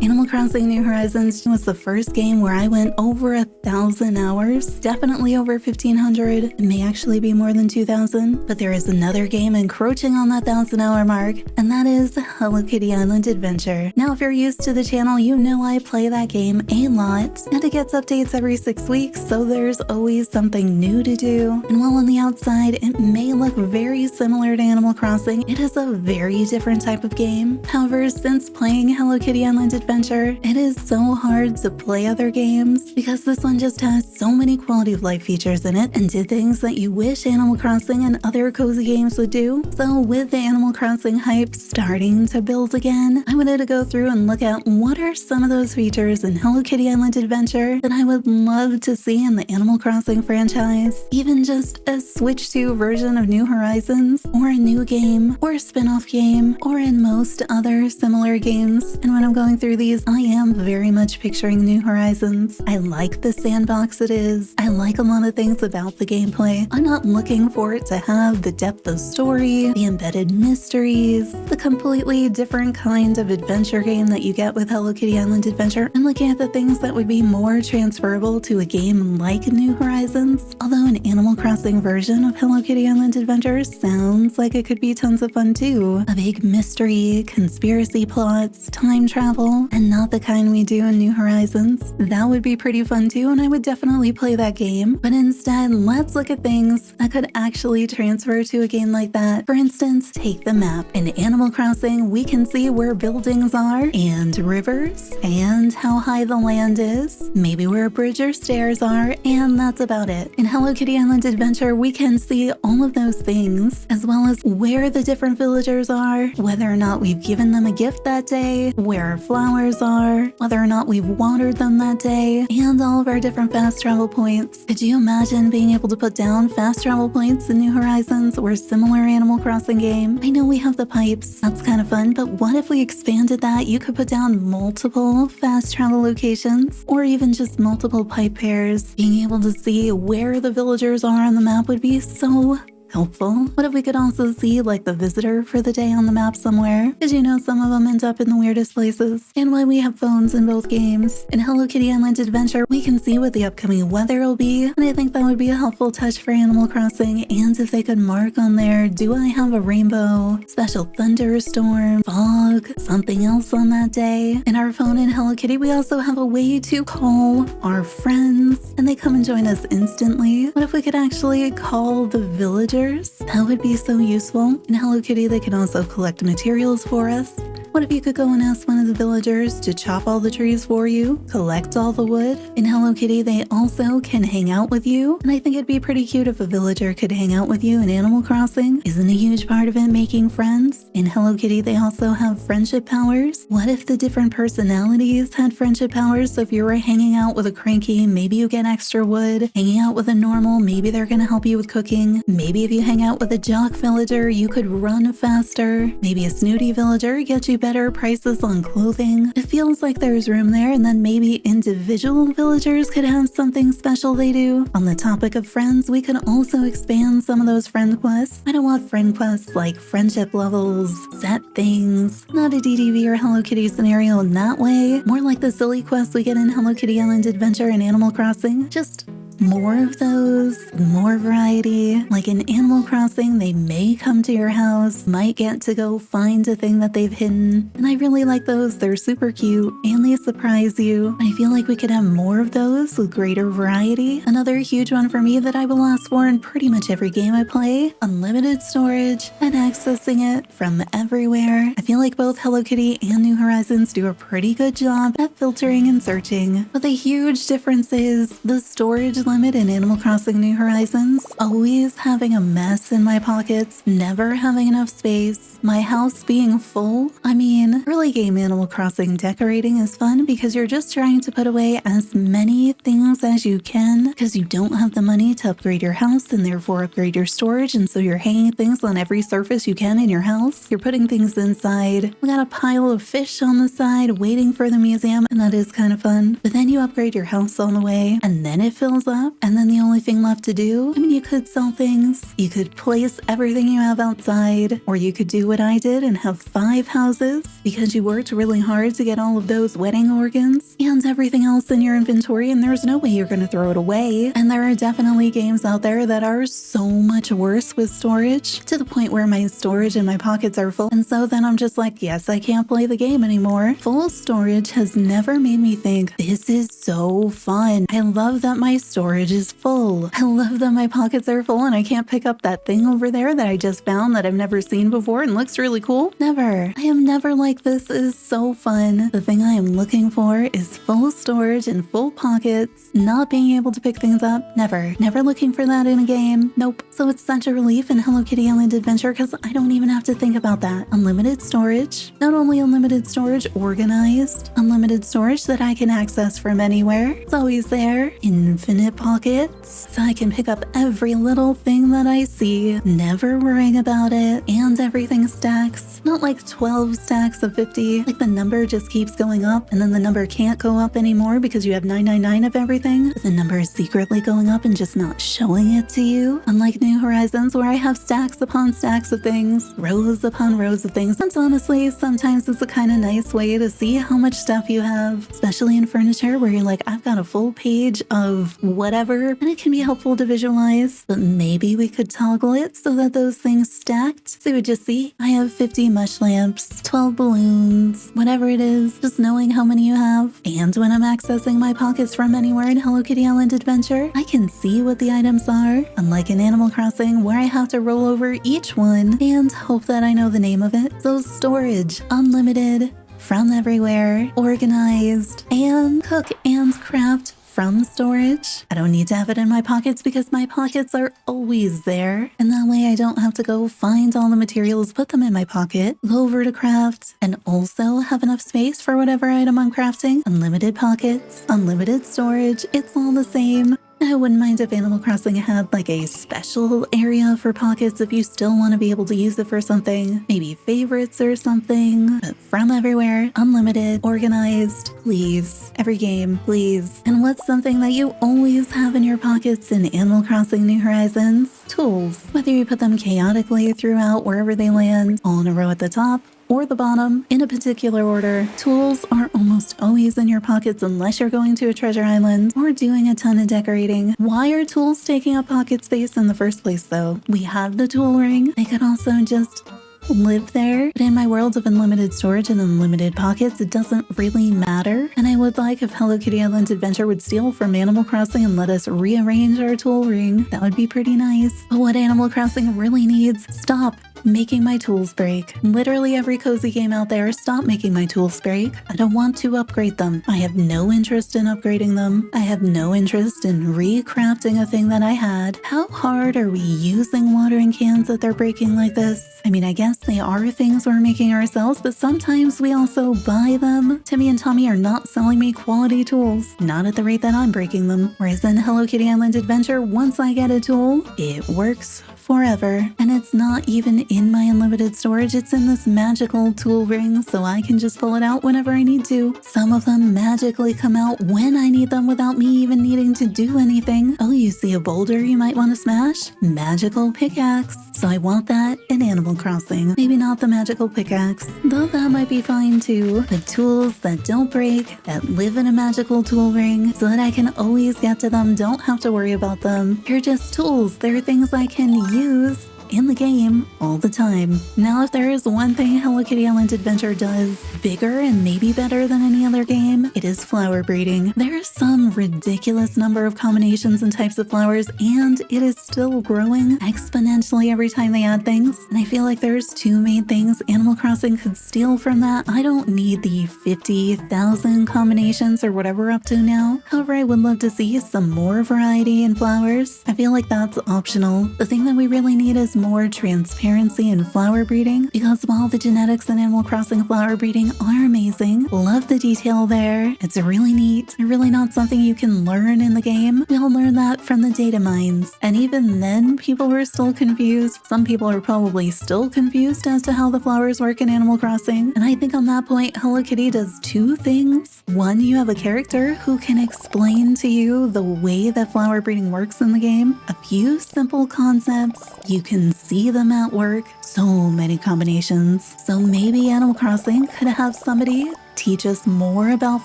Animal Crossing New Horizons was the first game where I went over 1,000 hours, definitely over 1,500. It may actually be more than 2,000, but there is another game encroaching on that 1,000-hour mark, and that is Hello Kitty Island Adventure. Now, if you're used to the channel, you know I play that game a lot, and it gets updates every 6 weeks, so there's always something new to do. And while on the outside, it may look very similar to Animal Crossing, it is a very different type of game. However, since playing Hello Kitty Island Adventure, it is so hard to play other games because this one just has so many quality of life features in it and did things that you wish Animal Crossing and other cozy games would do. So with the Animal Crossing hype starting to build again, I wanted to go through and look at what are some of those features in Hello Kitty Island Adventure that I would love to see in the Animal Crossing franchise. Even just a Switch 2 version of New Horizons, or a new game, or a spin-off game, or in most other similar games. And when I'm going through these, I am very much picturing New Horizons. I like the sandbox it is. I like a lot of things about the gameplay. I'm not looking for it to have the depth of story, the embedded mysteries, the completely different kind of adventure game that you get with Hello Kitty Island Adventure. I'm looking at the things that would be more transferable to a game like New Horizons. Although an Animal Crossing version of Hello Kitty Island Adventure sounds like it could be tons of fun too. A big mystery, conspiracy plots, time travel, and not the kind we do in New Horizons. That would be pretty fun too, and I would definitely play that game. But instead, let's look at things that could actually transfer to a game like that. For instance, take the map. In Animal Crossing, we can see where buildings are, and rivers, and how high the land is, maybe where a bridge or stairs are, and that's about it. In Hello Kitty Island Adventure, we can see all of those things, as well as where the different villagers are, whether or not we've given them a gift that day, where our flowers are, whether or not we've watered them that day, and all of our different fast travel points. Could you imagine being able to put down fast travel points in New Horizons or similar Animal Crossing game? I know we have the pipes, that's kind of fun, but what if we expanded that? You could put down multiple fast travel locations, or even just multiple pipe pairs. Being able to see where the villagers are on the map would be so helpful. What if we could also see like the visitor for the day on the map somewhere? Because you know some of them end up in the weirdest places. And why we have phones in both games. In Hello Kitty Island Adventure, we can see what the upcoming weather will be, and I think that would be a helpful touch for Animal Crossing. And if they could mark on there, do I have a rainbow, special thunderstorm, fog, something else on that day? In our phone in Hello Kitty, we also have a way to call our friends, and they come and join us instantly. What if we could actually call the villagers? That would be so useful. In Hello Kitty, they can also collect materials for us. What if you could go and ask one of the villagers to chop all the trees for you, collect all the wood? In Hello Kitty, they also can hang out with you, and I think it'd be pretty cute if a villager could hang out with you in Animal Crossing. Isn't a huge part of it making friends? In Hello Kitty, they also have friendship powers. What if the different personalities had friendship powers? So if you were hanging out with a cranky, maybe you get extra wood. Hanging out with a normal, maybe they're gonna help you with cooking. Maybe if you hang out with a jock villager, you could run faster. Maybe a snooty villager gets you better prices on clothing. It feels like there's room there, and then maybe individual villagers could have something special they do. On the topic of friends, we could also expand some of those friend quests. I don't want friend quests like friendship levels, set things, not a DDV or Hello Kitty scenario in that way. More like the silly quests we get in Hello Kitty Island Adventure and Animal Crossing. Just more of those, more variety. Like in Animal Crossing, they may come to your house, might get to go find a thing that they've hidden. And I really like those. They're super cute and they surprise you. I feel like we could have more of those with greater variety. Another huge one for me that I will ask for in pretty much every game I play, unlimited storage and accessing it from everywhere. I feel like both Hello Kitty and New Horizons do a pretty good job at filtering and searching. But the huge difference is the storage limit in Animal Crossing New Horizons. Always having a mess in my pockets, never having enough space, my house being full. I mean, early game Animal Crossing decorating is fun because you're just trying to put away as many things as you can because you don't have the money to upgrade your house and therefore upgrade your storage, and so you're hanging things on every surface you can in your house. You're putting things inside. We got a pile of fish on the side waiting for the museum, and that is kind of fun. But then you upgrade your house on the way, and then it fills up, map, and then the only thing left to do, I mean, you could sell things, you could place everything you have outside, or you could do what I did and have 5 houses because you worked really hard to get all of those wedding organs and everything else in your inventory, and there's no way you're going to throw it away. And there are definitely games out there that are so much worse with storage, to the point where my storage and my pockets are full. And so then I'm just like, yes, I can't play the game anymore. Full storage has never made me think, this is so fun. I love that my storage is full. I love that my pockets are full and I can't pick up that thing over there that I just found that I've never seen before and looks really cool. Never. I am never like, this is so fun. The thing I am looking for is full storage and full pockets, not being able to pick things up. Never. Never looking for that in a game. Nope. So it's such a relief in Hello Kitty Island Adventure because I don't even have to think about that. Unlimited storage. Not only unlimited storage, organized. Unlimited storage that I can access from anywhere. It's always there. Infinite pockets. So I can pick up every little thing that I see. Never worrying about it. And everything stacks. Not like 12 stacks of 50. Like the number just keeps going up and then the number can't go up anymore because you have 999 of everything. But the number is secretly going up and just not showing it to you. Unlike New Horizons where I have stacks upon stacks of things, rows upon rows of things. And honestly, sometimes it's a kind of nice way to see how much stuff you have, especially in furniture where you're like, I've got a full page of whatever, and it can be helpful to visualize, but maybe we could toggle it so that those things stacked. So you would just see, I have 50 mush lamps, 12 balloons, whatever it is, just knowing how many you have. And when I'm accessing my pockets from anywhere in Hello Kitty Island Adventure, I can see what the items are, unlike in Animal Crossing where I have to roll over each one and hope that I know the name of it. So storage, unlimited, from everywhere, organized, and cook and craft from storage. I don't need to have it in my pockets because my pockets are always there. And that way I don't have to go find all the materials, put them in my pocket, go over to craft, and also have enough space for whatever item I'm crafting. Unlimited pockets, unlimited storage, it's all the same. I wouldn't mind if Animal Crossing had like a special area for pockets if you still want to be able to use it for something, maybe favorites or something, but from everywhere, unlimited, organized, please. Every game, please. And what's something that you always have in your pockets in Animal Crossing New Horizons? Tools. Whether you put them chaotically throughout wherever they land, all in a row at the top, or the bottom, in a particular order, tools are almost always in your pockets unless you're going to a treasure island or doing a ton of decorating. Why are tools taking up pocket space in the first place though? We have the tool ring. They could also just live there. But in my world of unlimited storage and unlimited pockets, it doesn't really matter. And I would like if Hello Kitty Island Adventure would steal from Animal Crossing and let us rearrange our tool ring. That would be pretty nice. But what Animal Crossing really needs, stop making my tools break. Literally every cozy game out there, stop making my tools break. I don't want to upgrade them. I have no interest in upgrading them. I have no interest in recrafting a thing that I had. How hard are we using watering cans that they're breaking like this? I mean, I guess they are things we're making ourselves, but sometimes we also buy them. Timmy and Tommy are not selling me quality tools, not at the rate that I'm breaking them. Whereas in Hello Kitty Island Adventure, once I get a tool, it works forever. And it's not even in my unlimited storage, it's in this magical tool ring, so I can just pull it out whenever I need to. Some of them magically come out when I need them without me even needing to do anything. Oh, you see a boulder you might want to smash? Magical pickaxe. So I want that in Animal Crossing. Maybe not the magical pickaxe, though that might be fine too. But tools that don't break, that live in a magical tool ring, so that I can always get to them, don't have to worry about them. They're just tools. They're things I can use in the game all the time. Now, if there is one thing Hello Kitty Island Adventure does bigger and maybe better than any other game, it is flower breeding. There is some ridiculous number of combinations and types of flowers, and it is still growing exponentially every time they add things. And I feel like there's two main things Animal Crossing could steal from that. I don't need the 50,000 combinations or whatever we're up to now. However, I would love to see some more variety in flowers. I feel like that's optional. The thing that we really need is more transparency in flower breeding, because while the genetics in Animal Crossing flower breeding are amazing, love the detail there. It's really neat. Really not something you can learn in the game. We all learned that from the data mines. And even then, people were still confused. Some people are probably still confused as to how the flowers work in Animal Crossing. And I think on that point, Hello Kitty does two things. One, you have a character who can explain to you the way that flower breeding works in the game. A few simple concepts. You can see them at work. So many combinations. So maybe Animal Crossing could have somebody teach us more about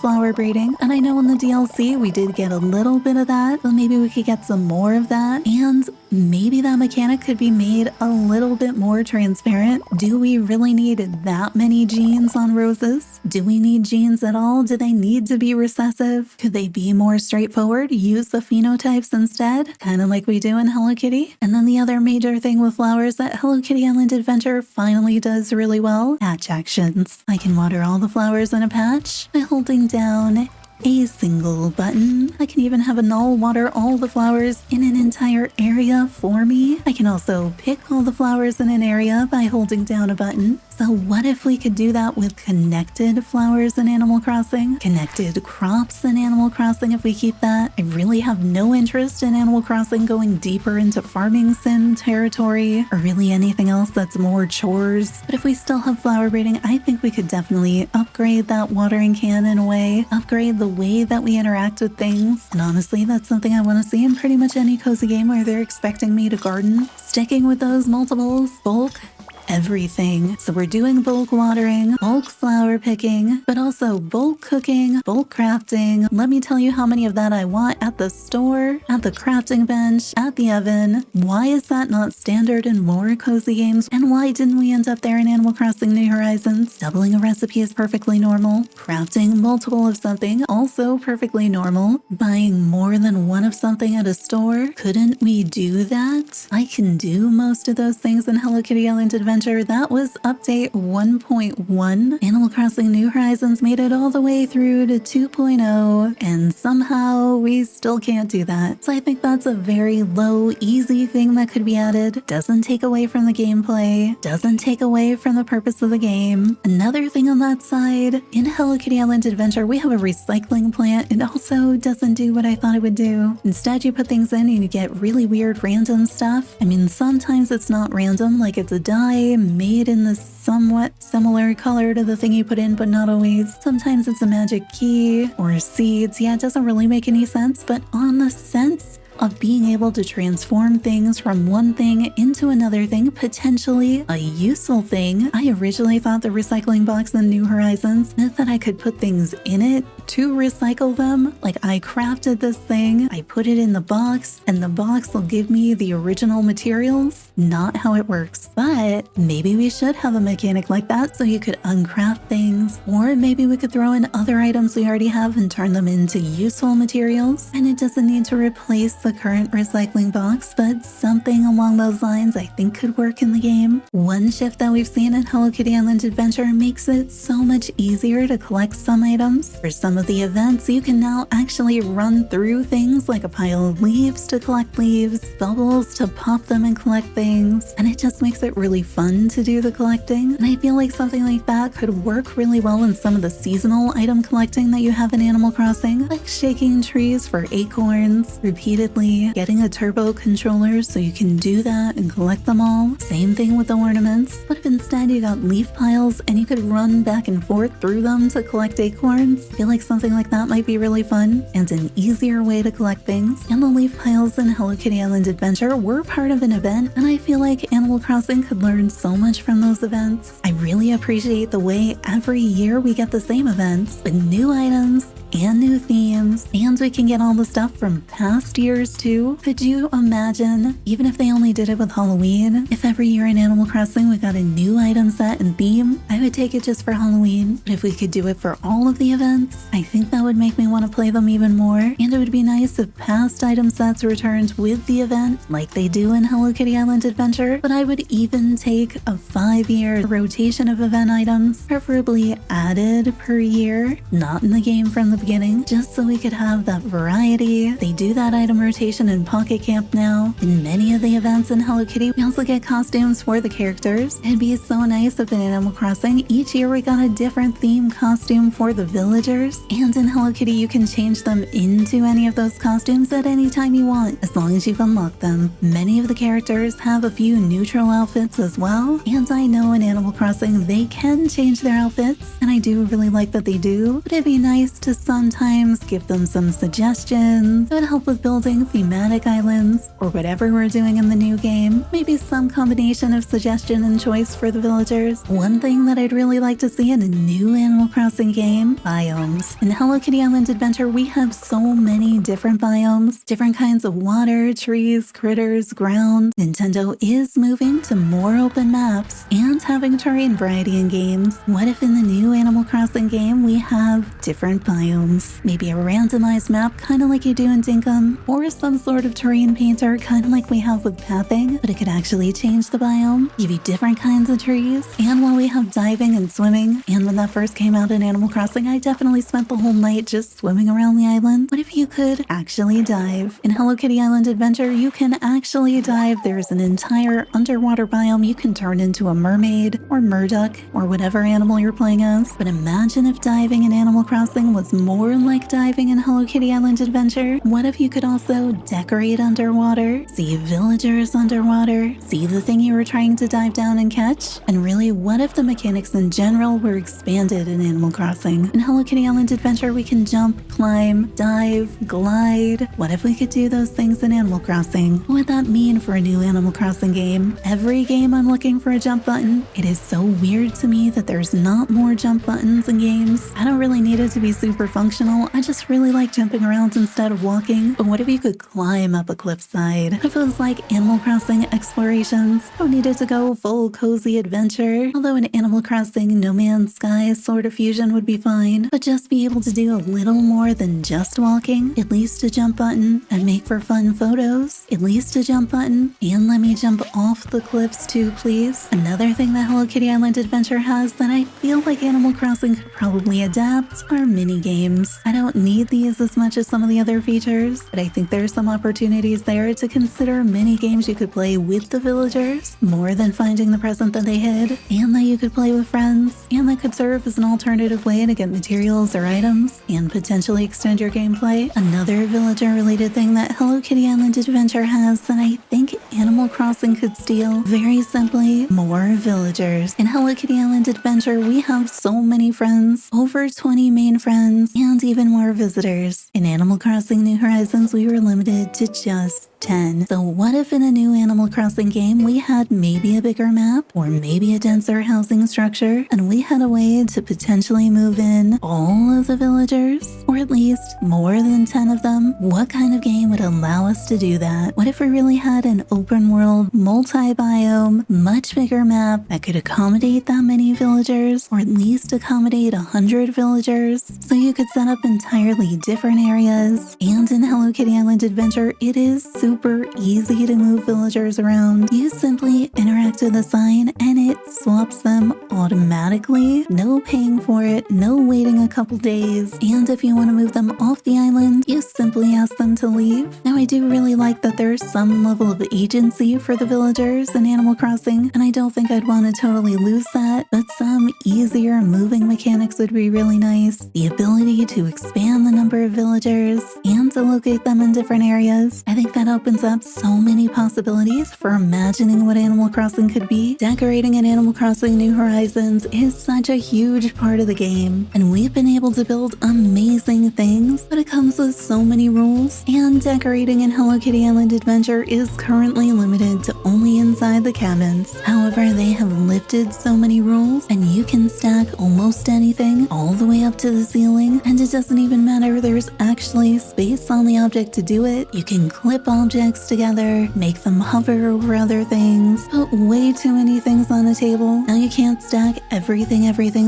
flower breeding. And I know in the DLC we did get a little bit of that, but maybe we could get some more of that. And maybe that mechanic could be made a little bit more transparent. Do we really need that many genes on roses? Do we need genes at all? Do they need to be recessive? Could they be more straightforward? Use the phenotypes instead, kind of like we do in Hello Kitty. And then the other major thing with flowers that Hello Kitty Island Adventure finally does really well, patch actions. I can water all the flowers in a patch by holding down a single button. I can even have a null water all the flowers in an entire area for me. I can also pick all the flowers in an area by holding down a button. So what if we could do that with connected flowers in Animal Crossing? Connected crops in Animal Crossing if we keep that? I really have no interest in Animal Crossing going deeper into farming sim territory or really anything else that's more chores. But if we still have flower breeding, I think we could definitely upgrade that watering can in a way, upgrade the way that we interact with things. And honestly, that's something I want to see in pretty much any cozy game where they're expecting me to garden. Sticking with those multiples, bulk, everything. So we're doing bulk watering, bulk flower picking, but also bulk cooking, bulk crafting. Let me tell you how many of that I want at the store, at the crafting bench, at the oven. Why is that not standard in more cozy games? And why didn't we end up there in Animal Crossing New Horizons? Doubling a recipe is perfectly normal. Crafting multiple of something, also perfectly normal. Buying more than one of something at a store, couldn't we do that? I can do most of those things in Hello Kitty Island Adventure. That was update 1.1. Animal Crossing New Horizons made it all the way through to 2.0, and somehow we still can't do that. So I think that's a very low, easy thing that could be added. Doesn't take away from the gameplay, doesn't take away from the purpose of the game. Another thing on that side, in Hello Kitty Island Adventure, we have a recycling plant. It also doesn't do what I thought it would do. Instead, you put things in and you get really weird random stuff. I mean, sometimes it's not random, like it's a dye made in the somewhat similar color to the thing you put in, but not always. Sometimes it's a magic key or seeds. Yeah, it doesn't really make any sense, but on the sense of being able to transform things from one thing into another thing, potentially a useful thing. I originally thought the recycling box in New Horizons meant that I could put things in it to recycle them. Like I crafted this thing, I put it in the box, and the box will give me the original materials. Not how it works, but maybe we should have a mechanic like that so you could uncraft things, or maybe we could throw in other items we already have and turn them into useful materials. And it doesn't need to replace the current recycling box, but something along those lines I think could work in the game. One shift that we've seen in Hello Kitty Island Adventure makes it so much easier to collect some items. For some of the events, you can now actually run through things like a pile of leaves to collect leaves, bubbles to pop them and collect things, and it just makes it really fun to do the collecting. And I feel like something like that could work really well in some of the seasonal item collecting that you have in Animal Crossing, like shaking trees for acorns, repeatedly getting a turbo controller so you can do that and collect them all. Same thing with the ornaments. What if instead you got leaf piles and you could run back and forth through them to collect acorns? I feel like something like that might be really fun and an easier way to collect things. And the leaf piles in Hello Kitty Island Adventure were part of an event, and I feel like Animal Crossing could learn so much from those events. I really appreciate the way every year we get the same events with new items and new themes, and we can get all the stuff from past years too. Could you imagine, even if they only did it with Halloween, if every year in Animal Crossing we got a new item set and theme? I would take it just for Halloween, but if we could do it for all of the events, I think that would make me want to play them even more. And it would be nice if past item sets returned with the event, like they do in Hello Kitty Island Adventure, but I would even take a 5-year rotation of event items, preferably added per year, not in the game from the beginning, just so we could have that variety. They do that item rotation in Pocket Camp now. In many of the events in Hello Kitty, we also get costumes for the characters. It'd be so nice if in Animal Crossing, each year we got a different theme costume for the villagers. And in Hello Kitty, you can change them into any of those costumes at any time you want, as long as you've unlocked them. Many of the characters have a few neutral outfits as well, and I know in Animal Crossing they can change their outfits, and I do really like that they do, but it'd be nice to sometimes give them some suggestions. It would help with building thematic islands, or whatever we're doing in the new game. Maybe some combination of suggestion and choice for the villagers. One thing that I'd really like to see in a new Animal Crossing game, biomes. In Hello Kitty Island Adventure, we have so many different biomes, different kinds of water, trees, critters, ground. Nintendo is moving to more open maps and having terrain variety in games. What if in the new Animal Crossing game we have different biomes? Maybe a randomized map, kind of like you do in Dinkum, or some sort of terrain painter, kind of like we have with pathing, but it could actually change the biome, give you different kinds of trees. And while we have diving and swimming, and when that first came out in Animal Crossing, I definitely spent the whole night just swimming around the island. What if you could actually dive? In Hello Kitty Island Adventure, you can actually dive. There's an entire underwater biome. You can turn into a mermaid or merduck or whatever animal you're playing as. But imagine if diving in Animal Crossing was more like diving in Hello Kitty Island Adventure. What if you could also decorate underwater, see villagers underwater, see the thing you were trying to dive down and catch? And really, what if the mechanics in general were expanded in Animal Crossing? In Hello Kitty Island Adventure, we can jump, climb, dive, glide. What if we could do those things in Animal Crossing? What would that mean for a new Animal Crossing game? Every game I'm looking for a jump button. It is so weird to me that there's not more jump buttons in games. I don't really need it to be super functional. I just really like jumping around instead of walking. But what if you could climb up a cliffside? What if it was like Animal Crossing Explorations? Don't need it to go full cozy adventure. Although in Animal Crossing No Man's Sky sort of fusion would be fine. But just be able to do a little more than just walking. At least a jump button and make for fun photos. At least a jump button. And let me jump off the cliffs too, please. Another thing that Hello Kitty Island Adventure has that I feel like Animal Crossing could probably adapt are mini-games. I don't need these as much as some of the other features, but I think there's some opportunities there to consider mini-games you could play with the villagers, more than finding the present that they hid, and that you could play with friends, and that could serve as an alternative way to get materials or items, and potentially extend your gameplay. Another villager-related thing that Hello Kitty Island Adventure has that I think Animal Crossing could steal, very simply, more villagers. In Hello Kitty Island Adventure, we have so many friends, over 20 main friends, and even more visitors. In Animal Crossing New Horizons, we were limited to just 10. So what if in a new Animal Crossing game we had maybe a bigger map or maybe a denser housing structure, and we had a way to potentially move in all of the villagers, or at least more than 10 of them? What kind of game would allow us to do that? What if we really had an open world, multi-biome, much bigger map that could accommodate that many villagers, or at least accommodate 100 villagers, so you could set up entirely different areas? And in Hello Kitty Island Adventure, it is super easy to move villagers around. You simply interact with a sign and it swaps them automatically. No paying for it, no waiting a couple days. And if you want to move them off the island, you simply ask them to leave. Now, I do really like that there's some level of agency for the villagers in Animal Crossing, and I don't think I'd want to totally lose that, but some easier moving mechanics would be really nice. The ability to expand the number of villagers and to locate them in different areas. I think that opens up so many possibilities for imagining what Animal Crossing could be. Decorating in Animal Crossing New Horizons is such a huge part of the game, and we've been able to build amazing things, but it comes with so many rules, and decorating in Hello Kitty Island Adventure is currently limited to only inside the cabins. However, they have lifted so many rules, and you can stack almost anything all the way up to the ceiling, and it doesn't even matter, there's actually space on the object to do it. You can clip objects together, make them hover over other things, put way too many things on a table. Now you can't stack everything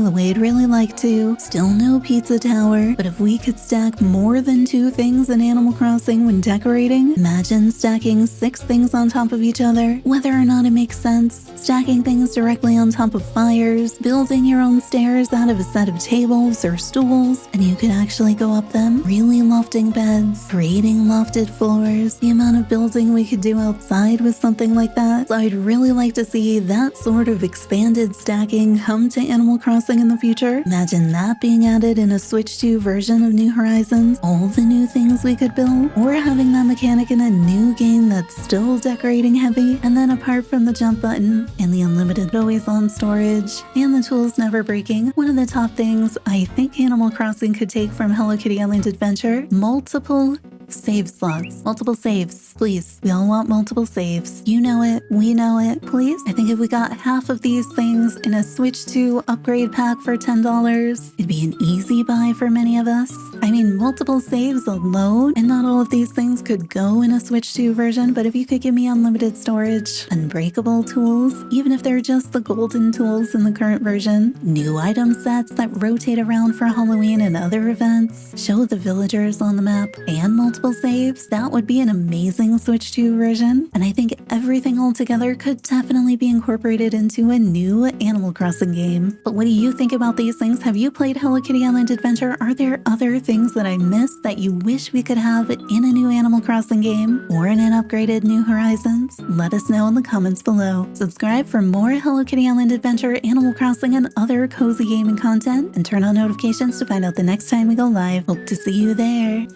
the way I'd really like to. Still no pizza tower, but if we we could stack more than 2 things in Animal Crossing when decorating, imagine stacking 6 things on top of each other, whether or not it makes sense, stacking things directly on top of fires, building your own stairs out of a set of tables or stools, and you could actually go up them, really lofting beds, creating lofted floors. The amount of building we could do outside with something like that. So I'd really like to see that sort of expanded stacking come to Animal Crossing in the future. Imagine that being added in a Switch 2 version of New Horizons, all the new things we could build, or having that mechanic in a new game that's still decorating heavy. And then apart from the jump button and the unlimited always-on storage and the tools never breaking, one of the top things I think Animal Crossing could take from Hello Kitty Island Adventure: multiple save slots. Multiple saves, please. We all want multiple saves. You know it, we know it, please. I think if we got half of these things in a Switch 2 upgrade pack for $10, it'd be an easy buy for many of us. I mean, multiple saves alone, and not all of these things could go in a Switch 2 version, but if you could give me unlimited storage, unbreakable tools, even if they're just the golden tools in the current version, new item sets that rotate around for Halloween and other events, show the villagers on the map, and multiple saves, that would be an amazing Switch 2 version. And I think everything all together could definitely be incorporated into a new Animal Crossing game. But what do you think about these things? Have you played Hello Kitty Island Adventure? Are there other things that I missed that you wish we could have in a new Animal Crossing game or in an upgraded New Horizons? Let us know in the comments below. Subscribe for more Hello Kitty Island Adventure, Animal Crossing, and other cozy gaming content, and turn on notifications to find out the next time we go live. Hope to see you there.